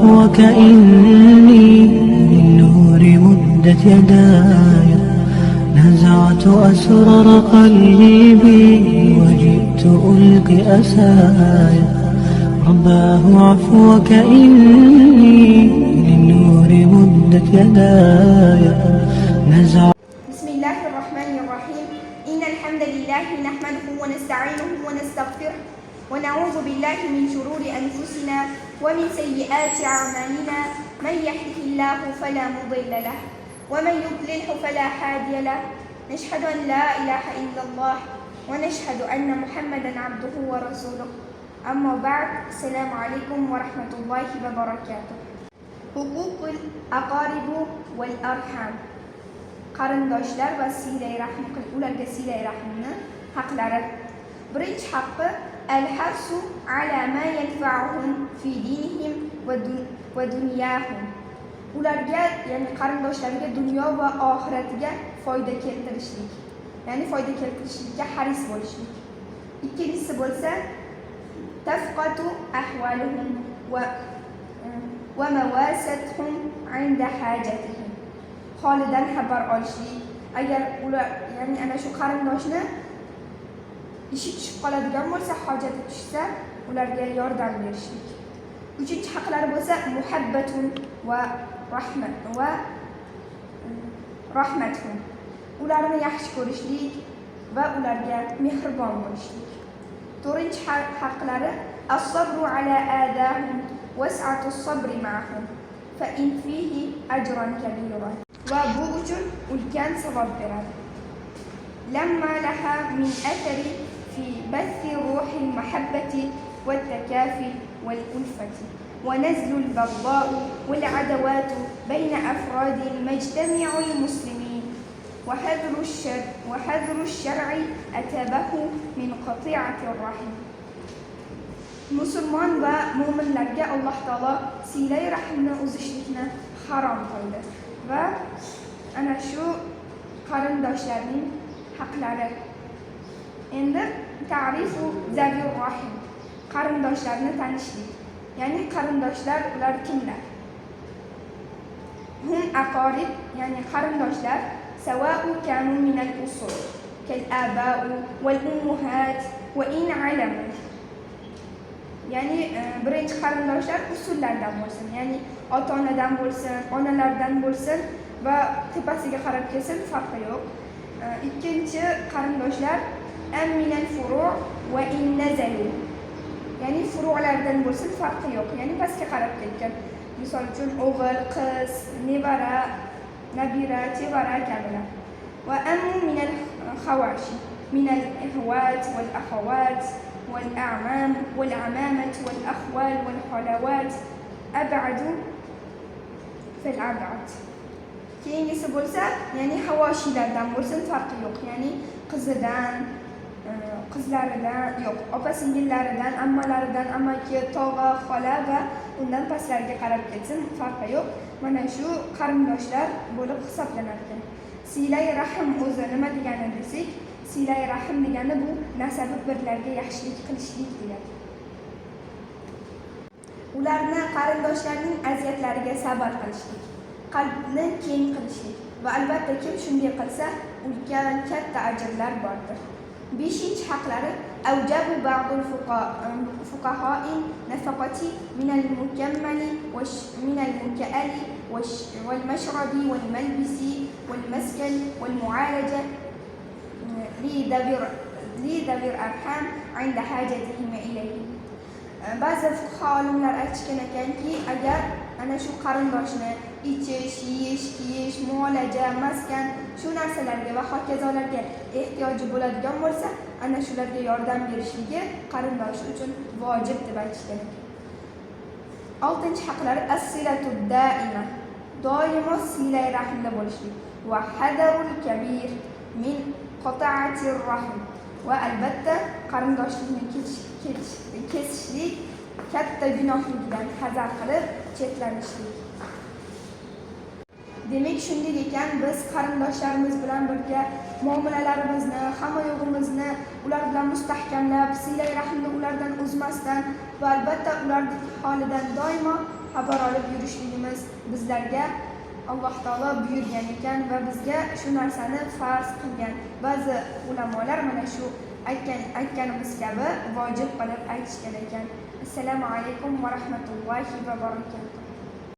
عفوك إني للنور مدت يداي نزعت أسرار قلبي وجئت ألقي أساي رباه عفوك إني للنور مدت يداي نزعت. بسم الله الرحمن الرحيم. إن الحمد لله نحمده ونستعينه ونستغفره ونعوذ بالله من شرور أنفسنا ومن سيئات أعمالنا. من يهده الله فلا مضل له ومن يضلله فلا هادي له. نشهد أن لا إله إلا الله ونشهد أن محمدا عبده ورسوله. أما بعد، السلام عليكم ورحمة الله وبركاته. حقوق الأقارب والأرحام. qarindoshlar va ularga silay rahmni haqlari. Birinchi haqqi al-harsu ala ma yanfa'uhum fi dinihim va dunyahum. Ularga, ya'ni qarindoshlarga dunyo va oxiratiga foyda keltirishlik, ya'ni foyda keltirishlikka haris bo'lishlik. Ikkinchisi bo'lsa tafqatu ahwaluhum va mawasatuhum 'inda hajatihim. Holidan xabar olishlik. Agar ular, ya'ni ana shu qarindoshni ishi tushib qoladigan bo'lsa, hojati tushsa, ularga yordam berishlik. Uchinchi haqlari bo'lsa muhabbatun va rahmatun. Ularni yaxshi ko'rishlik va ularga mehribon bo'lishlik. To'rtinchi haqlari as-sabru ala adahum was'atu as-sabri ma'ahum fa in fihi ajran kabiran. Va bu uchun ulkan savob beradi. Lamma laha min athari fi bathi ruhi al-mahabbati wat-takafi wal-ulfati wa nazlu al-baghdha'i wal-'adawati bayna afradi al-majtami' al-muslimin wa hadru ash-shar'i atabahu min qati'ati ar-rahim. Musulmon va mu'minlarga Alloh taolo silay rahmni uzishlikni harom qildi. Va ana shu qarindoshlarning haqlari. Endi ta'rifu zavir rahim. Qarindoshlarni tanishlik. Ya'ni qarindoshlar ular kimlar? Hum aqorib, ya'ni qarindoshlar sawa'u kanu min al-usul kal aba'u wal ummuhat wa in 'alamu. Ya'ni birinchi qarindoshlar usullardan bo'lsin, ya'ni ota-onadan bo'lsin, onalardan bo'lsin va tepasiga qarab kelsin, farqi yo'q. Ikkinchi qarindoshlar am minal furu' va in nazalu. Ya'ni furu'lardan bo'lsin, farqi yo'q, ya'ni pastga qarab ketgan. Misol uchun o'g'il, qiz, nevara, nabira, chevara kabilar. Va ammu minal khawashi, minal ihwat wal akhawat والأعمام والعمامة والأخوال والخالوات أبعد فالأبعد. Keyingisi bo'lsa, ya'ni havoshilardan bo'lsin, farqi yo'q. Ya'ni qizidan, qizlaridan, yo'q, opa-singillaridan, ammalaridan, amaki, tog'a, xola va undan pastlarga qarab ketsin, farqi yo'q. Mana shu qarindoshlar bo'lib hisoblanar ekan. Silay rahm o'zi nima degani desak, silay rahm degani bu nasabi birlarga yaxshilik qilishlik degani. Ularni qarindoshlarning aziyatlariga sabr qilishlik, qalbni keng qilishlik va albatta kim shunday qilsa, ulkan katta ajrlar bordir. 5-haqlari avjabu ba'dul fuqaha'i nafaqati min al-mukammali wa min al-muka'ali wal mashrabi wal malbisi wal maskan wal mu'alaja لذوي الأرحام عند حاجتهم إليه. Ba'zi fuqaho olimlar aytishgan ekanki, agar ana shu qarindoshni ichish, yeyish, kiyish, muolaja, maskan, shu narsalarga va hokazolarga ehtiyoji bo'ladigan bo'lsa, ana shularga yordam berishligi qarindosh uchun vojib deb aytishgan ekan. 6-haqlari as-silatud da'ima. Doimo silay rahmda bo'lishlik va hadarul kabir min qata'atir rahm. Va albatta qarindoshlikni kesishlik katta gunohlikdan hazar qilib chetlanishlik. Demak, shunday ekan, biz qarindoshlarimiz bilan birga muomalalarimizni, hamma yo'g'imizni ular bilan mustahkamlab, silay rahmni ulardan uzmasdan va albatta ularning holidan doimo xabar olib yurishligimiz bizlarga Alloh taolo buyurgan ekan va bizga shu narsani farz qilgan. Ba'zi ulamolar mana shu aytganimiz kabi vojib qilib aytishgan ekan. Assalomu alaykum va rahmatullohi va barakatuh.